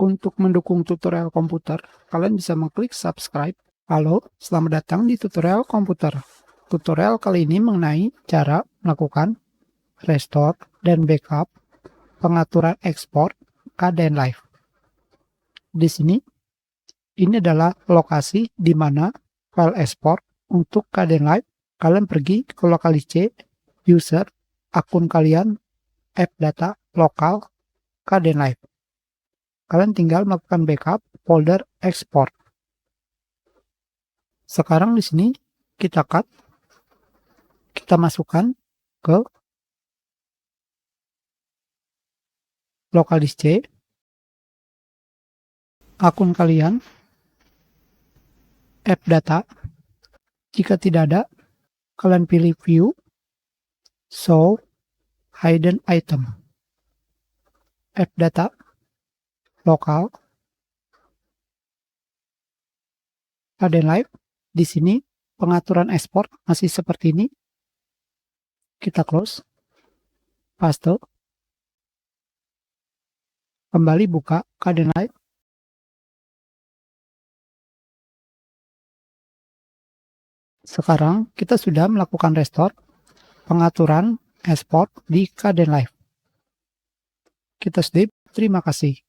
Untuk mendukung tutorial komputer, kalian bisa mengklik subscribe. Halo, selamat datang di tutorial komputer. Tutorial kali ini mengenai cara melakukan restore dan backup pengaturan ekspor Kdenlive. Di sini, ini adalah lokasi di mana file ekspor untuk Kdenlive. Kalian pergi ke lokalis C, user, akun kalian, app data, lokal, Kdenlive. Kalian tinggal melakukan backup folder ekspor. Sekarang di sini kita masukkan ke lokalis C, akun kalian, app data. Jika tidak ada, kalian pilih view, show, hidden item, app data, lokal, Kdenlive. Di sini pengaturan ekspor masih seperti ini. Kita close, paste, kembali buka Kdenlive. Sekarang kita sudah melakukan restore pengaturan ekspor di Kdenlive. Kita skip, terima kasih.